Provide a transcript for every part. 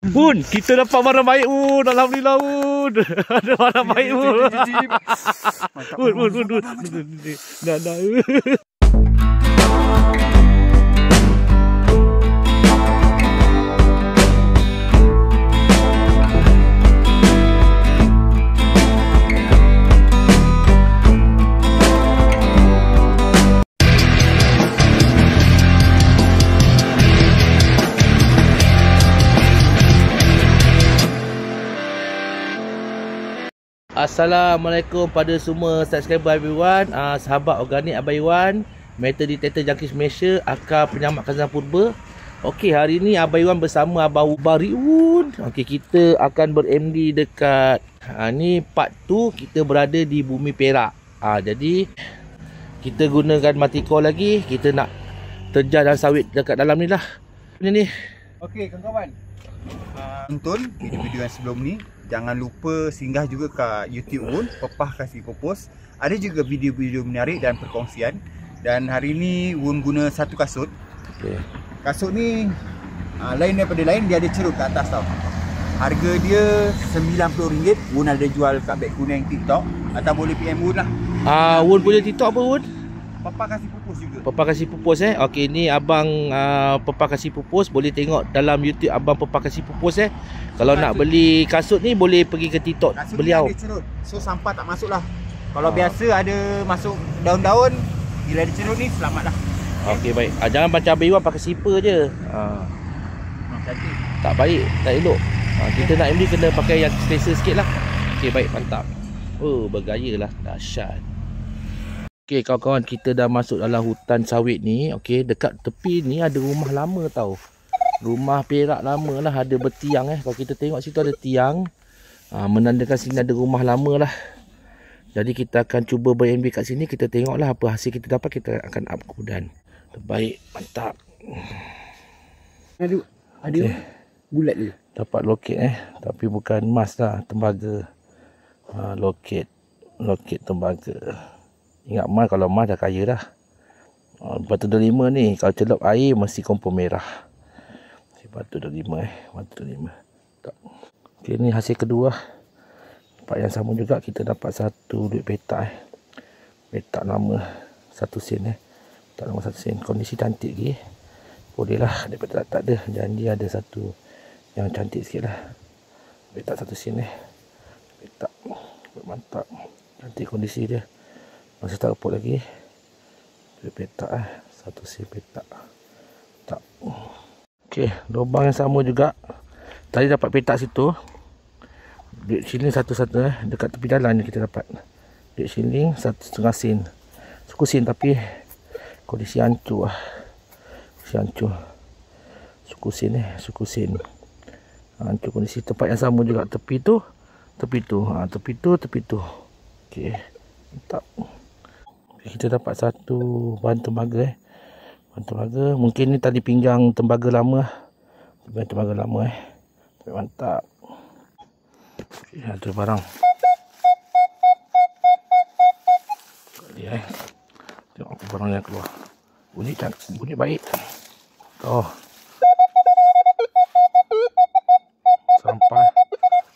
Bun, kita dapat barang baik Bun. Alhamdulillah Bun. Ada barang baik Bun. Bun. Nah. Assalamualaikum pada semua subscriber Abang Iwan, sahabat organik Abang Iwan, metal detector Jangkis Malaysia, akar penyamak khazanah purba. Okey, hari ni Abang Iwan bersama Abang Bariun. Okey, kita akan ber-MD dekat ni part 2, kita berada di Bumi Perak. Jadi kita gunakan mati core lagi, kita nak terjah dan sawit dekat dalam ni lah. Ni. Okey kawan-kawan, tonton video-video yang sebelum ni. Jangan lupa singgah juga ke YouTube Wun, Pepah Kasih Pupus. Ada juga video-video menarik dan perkongsian. Dan hari ni Wun guna satu kasut. Kasut ni lain daripada lain, dia ada cerut kat atas tau. Harga dia RM90. Wun ada jual kat beg kuning TikTok, atau boleh PM Wun lah. Wun punya TikTok apa Wun? Pepah Kasih Pupus juga. Pepah Kasih Pupus Okey, ni abang Pepah Kasih Pupus. Boleh tengok dalam YouTube abang Pepah Kasih Pupus Kalau nak beli kasut ni boleh pergi ke TikTok kasut beliau. Ada cerut, so sampah tak masuk lah. Kalau biasa ada masuk daun-daun, bila ada cerut ni selamat lah. Okey baik. Jangan macam Abang Iwan pakai sipar je. Cantik. Tak baik, tak elok. Kita nak MD kena pakai yang selesa sikit lah. Okey baik, mantap. Bergaya lah, dahsyat. Okey kawan-kawan, kita dah masuk dalam hutan sawit ni. Okey, dekat tepi ni ada rumah lama tau. Rumah perak lama lah, ada bertiang Kalau kita tengok situ ada tiang, menandakan sini ada rumah lama lah. Jadi kita akan cuba ber-MD kat sini. Kita tengok lah apa hasil kita dapat. Kita akan up kemudian. Terbaik, mantap. Ada bulat je. Dapat loket tapi bukan emas lah, tembaga. Loket tembaga. Ingat emas, kalau emas dah kaya dah. Batu delima ni kalau celup air mesti kompor merah. Batu delima batu delima. Okey, ni hasil kedua. Tempat yang sama juga kita dapat satu duit petak petak lama 1 sen petak lama 1 sen. Kondisi cantik lagi. Boleh lah, daripada tak ada, janji ada satu yang cantik sikit lah. Petak 1 sen petak mantap, cantik kondisi dia. Masih tak repot lagi. Duit petak 1 sen petak. Tak. Okey, lubang yang sama juga. Tadi dapat petak situ. Duit shilling satu-satu dekat tepi jalan ni kita dapat. Duit shilling 1,5 sen. Suku sen tapi kondisi hancur Kondisi hancur. Suku sen hancur kondisi. Tempat yang sama juga, tepi tu. Tepi tu. Okey, mantap. Kita dapat satu bahan tembaga tembaga. Mungkin ni tali pinggang tembaga lama. Mantap. Okay, ada barang. Tengok apa barang yang keluar. Bunyi baik.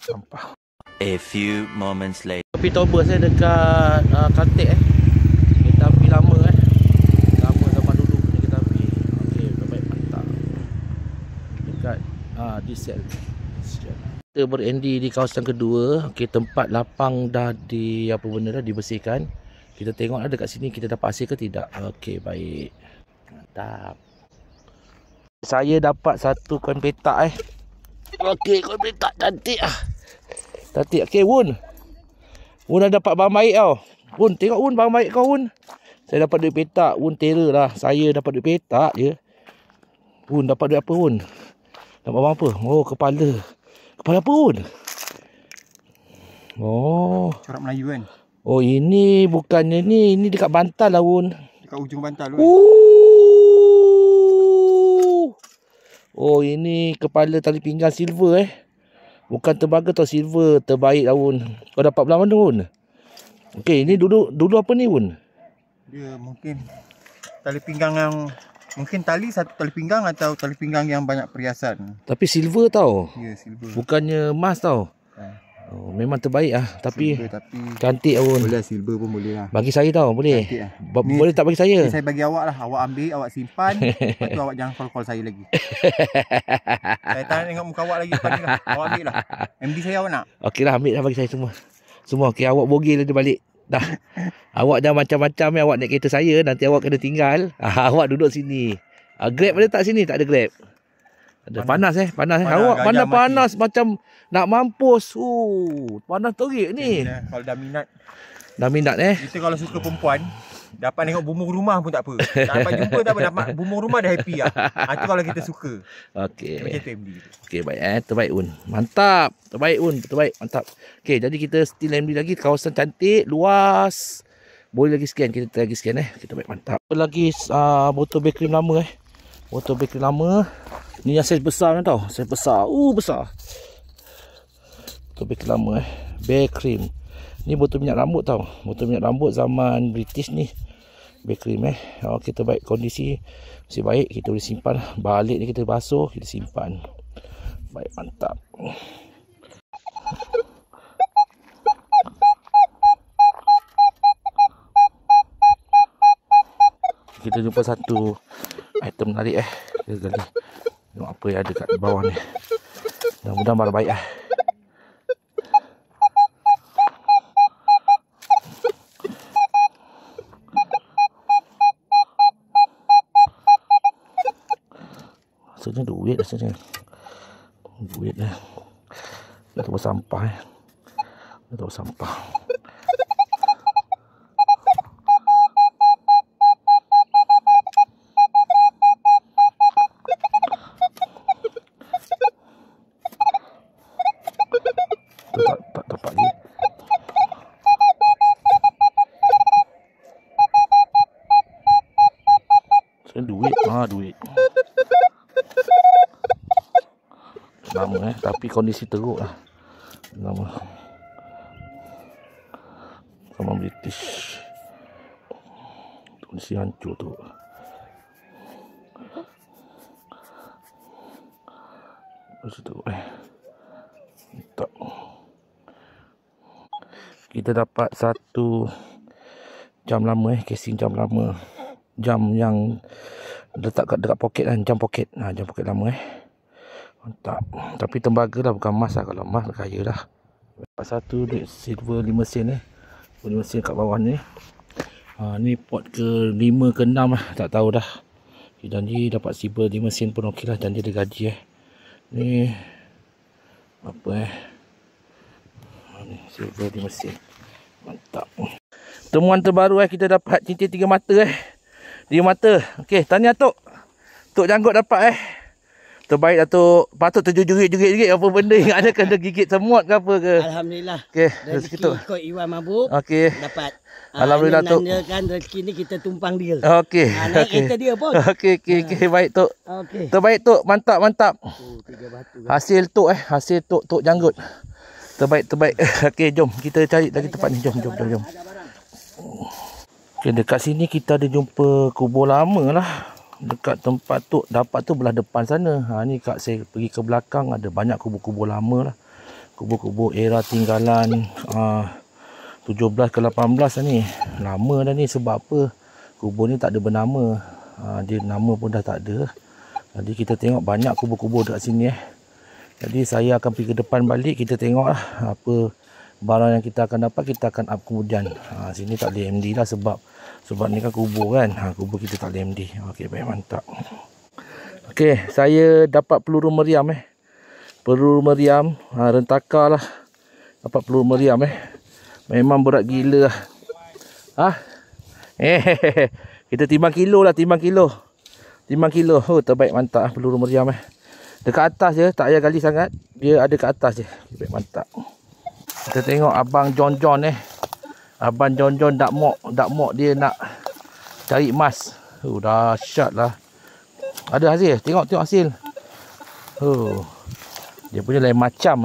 Sampah. A few moments later. Api toba saya dekat Kaltek Kereta api lama lama zaman dulu punya kereta api. Okey, baik, mantap. Dekat diesel. Kita ber-MD di kawasan kedua. Okey, tempat lapang dah dibersihkan. Kita tengok dekat sini kita dapat hasil ke tidak. Okey, baik. Mantap. Saya dapat satu koin petak Okey, koin petak cantik Cantik. Okey, Wun dah dapat barang baik tau. Wun, tengok Wun barang baik kau Wun. Saya dapat duit petak. Wun terror lah. Saya dapat duit petak je. Wun dapat duit apa Wun? Dapat barang apa? Kepala. Kepala apa Wun? Corak Melayu kan. Ini bukannya ni. Ini dekat bantal lah Wun. Dekat ujung bantal Wun. Ini kepala tali pinggang silver Bukan tembaga tau, silver. Terbaik lah Wun. Kau dapat belah mana Wun? Okey, ini dulu apa ni Wun? Dia mungkin tali pinggang yang Mungkin satu tali pinggang atau tali pinggang yang banyak perhiasan. Tapi silver tau. Ya, silver. Bukannya emas tau. Oh, memang terbaik lah. Tapi silver, tapi cantik pun. boleh silver pun boleh lah. Bagi saya tau, boleh. Cantik lah. Boleh tak bagi saya? Ni saya bagi awak lah. Awak ambil, awak simpan. Lepas tu awak jangan call saya lagi. Saya tak nak tengok muka awak lagi depan ni lah. Awak ambil lah. MD saya awak nak? Okey lah, ambil lah bagi saya semua. Semua okey, awak bogil dia balik. Dah. Awak jangan macam-macam awak naik kereta saya, nanti awak kena tinggal. Awak duduk sini. Grab ada tak sini? Tak ada Grab. Ada panas panas. Awak panas macam nak mampus. Panas terik ni. Kalau dah minat. Dah minat Kita kalau suka perempuan, dapat tengok bumbung rumah pun tak apa. Dapat jumpa tak apa, dapat bumbung rumah dah happy lah. Itu kalau kita suka. Okey. Macam tu MD. Okey, baik terbaik Un. Mantap. Terbaik Un, terbaik. Mantap. Okey, jadi kita still MD lagi, kawasan cantik, luas. Boleh lagi scan, kita lagi scan Kita baik, mantap. Lagi botol bakery lama Botol bakery lama. Ni yang saiz besar kan tau. Saiz besar. Besar. Botol bakery lama Bear cream. Ni botol minyak rambut tau. Botol minyak rambut zaman British ni. Bear cream kita baik kondisi masih baik, kita boleh simpan. Balik ni kita basuh, kita simpan. Baik, mantap. Kita jumpa satu item menarik Kita gali. Tengok apa yang ada kat bawah ni. Mudah-mudahan barang baik Rasanya duit rasanya. Duit Dah tahu sampah Dah tahu sampah. Tak dapat lagi. Rasanya duit. Duit. Lama tapi kondisi teruk lah. Lama. Sama British. Kondisi hancur tu. Kondisi teruk tak. Kita dapat satu jam lama casing jam lama. Jam yang letak dekat poket jam poket. Jam poket lama Mantap. Tapi tembaga lah, bukan emas lah. Kalau emas kaya dah. Dapat satu silver 5 sen 5 sen kat bawah ni. Ni pot ke 5 ke 6 lah. Tak tahu dah. Janji dapat silver 5 sen pun okey lah. Janji ada gaji Ni apa ni silver 5 sen. Mantap. Temuan terbaru kita dapat cincin 3 mata 3 mata. Okey, tahniah Tok. Tok Janggut dapat Terbaik lah Tok. Patut terjerit-jerit apa benda yang ada kena gigit semut ke apa ke. Alhamdulillah. Okey, rezeki ikut Iwan Mabuk. Okey. Dapat. Alhamdulillah Tok. Menandakan rezeki ni kita tumpang dia. Okey. Naik kereta dia pun. Okey. Baik Tok. Okey. Terbaik Tok. Mantap. 3 batu. Hasil Tok hasil Tok Janggut. Terbaik. Okey, jom kita cari lagi tempat ni. Jom. Okey, dekat sini kita ada jumpa kubur lama lah. Dekat tempat Tok dapat tu belah depan sana. Ni kat saya pergi ke belakang ada banyak kubur-kubur lama lah. Kubur-kubur era tinggalan 17 ke 18 lah ni. Lama dah ni, sebab apa? Kubur ni tak ada bernama. Dia nama pun dah tak ada. Jadi kita tengok banyak kubur-kubur dekat sini Jadi saya akan pergi ke depan balik. Kita tengok lah apa barang yang kita akan dapat, kita akan up kemudian. Sini tak boleh MD lah sebab ni kan kubur kan. Kubur kita tak boleh MD. Okey, baik, mantap. Okey, saya dapat peluru meriam Peluru meriam rentakar lah. Dapat peluru meriam Memang berat gila lah. Kita timbang kilo lah, timbang kilo. Terbaik, mantap peluru meriam Dekat atas je, tak payah gali sangat. Dia ada kat atas je. Baik, mantap. Kita tengok abang John Abang John dak mok dia nak cari emas. Dahsyat lah. Ada hasil. Tengok hasil. Dia punya lain macam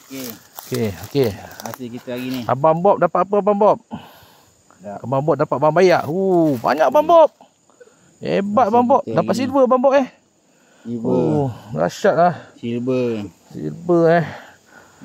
Okey. Hasil kita hari ni. Abang Bob dapat apa Abang Bob? Abang Bob dapat Abang Bayak. Banyak Abang Bob. Hebat Bang Bob. Dapat silver Bang Bob Silver. Oh, dahsyat lah. Silver. Silver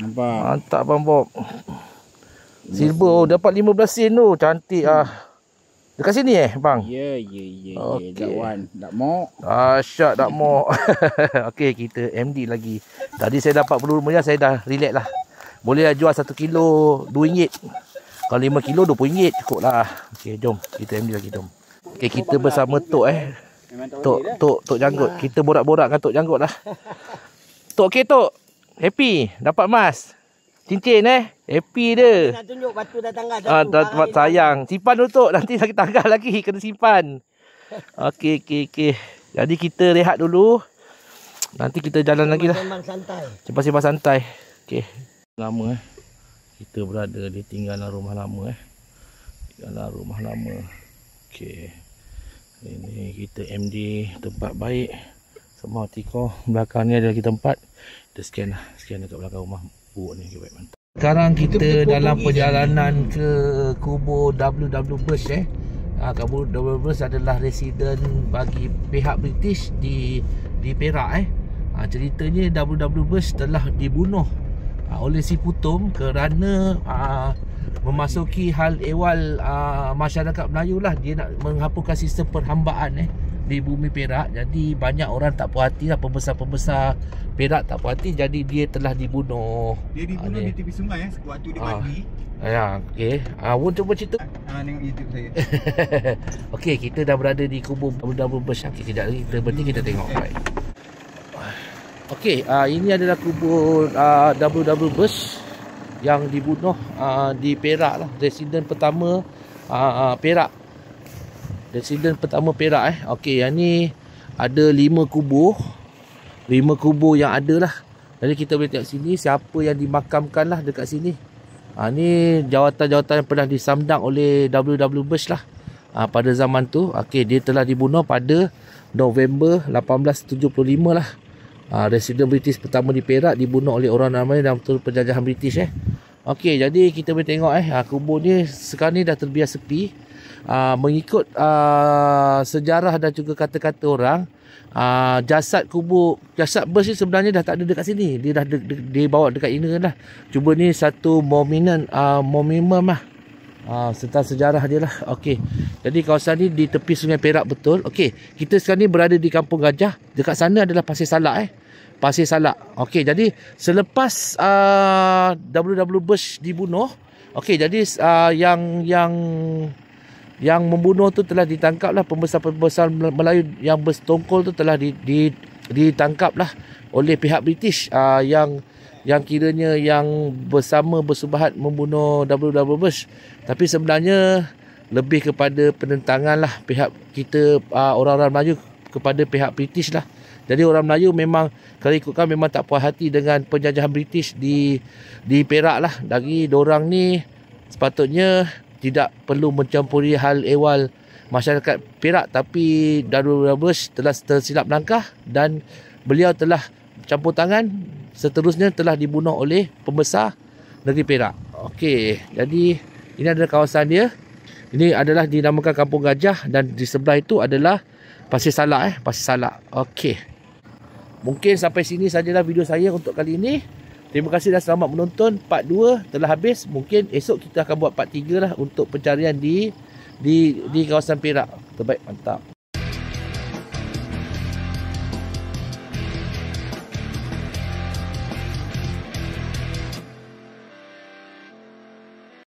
Nampak. Mantap Bang Bob. Silver dapat 15 sen tu. Cantik Dekat sini bang? Ya. Okey. That one. Tak mau. Dahsyat tak mau. Okey, kita MD lagi. Tadi saya dapat peluru meriah, saya dah relax lah. Boleh lah jual 1 kilo RM2. Kalau 5 kilo RM20 cukup lah. Okey, jom. Kita MD lagi, jom. Okey, kita bersama Tok Tok Janggut. Kita borak-borak dengan Tok Janggut lah. Tok, okey Tok. Happy dapat emas. Cincin happy dia. Nak tunjuk batu dah tanggal. Tempat sayang. Simpan dulu Tok. Nanti lagi tanggal lagi. Kena simpan. Okey. Jadi kita rehat dulu. Nanti kita jalan lagi lah. Sembang santai. Okey. Lama kita berada di tinggalan rumah lama Tinggalan rumah lama. Okey. Ini kita MD tempat baik. Semua tiko. Belakang ni ada lagi tempat. Kita scan lah. Scan dekat belakang rumah. Ni baik, mantap. Sekarang kita dalam perjalanan ke kubur WW Bush kubur WW Bush adalah residen bagi pihak British di Perak ceritanya WW Bush telah dibunuh oleh si Putum kerana memasuki hal ehwal masyarakat Melayu lah. Dia nak menghapuskan sistem perhambaan di bumi Perak. Jadi banyak orang tak puas hati lah, pembesar-pembesar Perak tak puas hati. Jadi dia telah dibunuh. Dia dibunuh di tepi sungai waktu dia mandi. Ya, okey. Wun cuba cerita. Tengok YouTube saya. Okey, kita dah berada di kubur WW Bush. Okey, kejap lagi kita berhenti, kita tengok. Baik. Okey, ini adalah kubur WW Bush yang dibunuh di Perak lah. Residen pertama Perak. Residen pertama Perak Okey, yang ni ada 5 kubur. 5 kubur yang ada lah. Jadi kita boleh tengok sini siapa yang dimakamkan lah dekat sini. Ni jawatan-jawatan yang pernah disamdang oleh WW Bush lah pada zaman tu. Okey, dia telah dibunuh pada November 1875 lah. Residen British pertama di Perak dibunuh oleh orang ramai dalam betul penjajahan British Okey, jadi kita boleh tengok kubur ni sekarang ni dah terbiar sepi. Mengikut sejarah dan juga kata-kata orang, jasad Bush ni sebenarnya dah tak ada dekat sini. Dia dah dibawa dekat ini lah. Cuba ni satu monument lah tentang sejarah dia lah. Okey, jadi kawasan ni di tepi Sungai Perak betul. Okey, kita sekarang ni berada di Kampung Gajah. Dekat sana adalah Pasir Salak Pasir Salak. Okey, jadi selepas WW Bush dibunuh, okey, jadi yang membunuh tu telah ditangkap lah. Pembesar-pembesar Melayu yang bersetongkol tu telah ditangkap lah oleh pihak British yang kiranya yang bersubahat membunuh WW Bush. Tapi sebenarnya lebih kepada penentangan lah pihak kita, orang-orang Melayu kepada pihak British lah. Jadi orang Melayu memang kalau ikutkan memang tak puas hati dengan penjajahan British di Perak lah. Dari dorang ni sepatutnya tidak perlu mencampuri hal ehwal masyarakat Perak, tapi WW Bush telah tersilap langkah dan beliau telah campur tangan, seterusnya telah dibunuh oleh pembesar negeri Perak. Okey, jadi ini adalah kawasan dia. Ini adalah dinamakan Kampung Gajah dan di sebelah itu adalah Pasir Salak Pasir Salak. Okey. Mungkin sampai sini sajalah video saya untuk kali ini. Terima kasih dan selamat menonton. Part 2 telah habis. Mungkin esok kita akan buat part 3 lah untuk pencarian di kawasan Perak. Terbaik, mantap.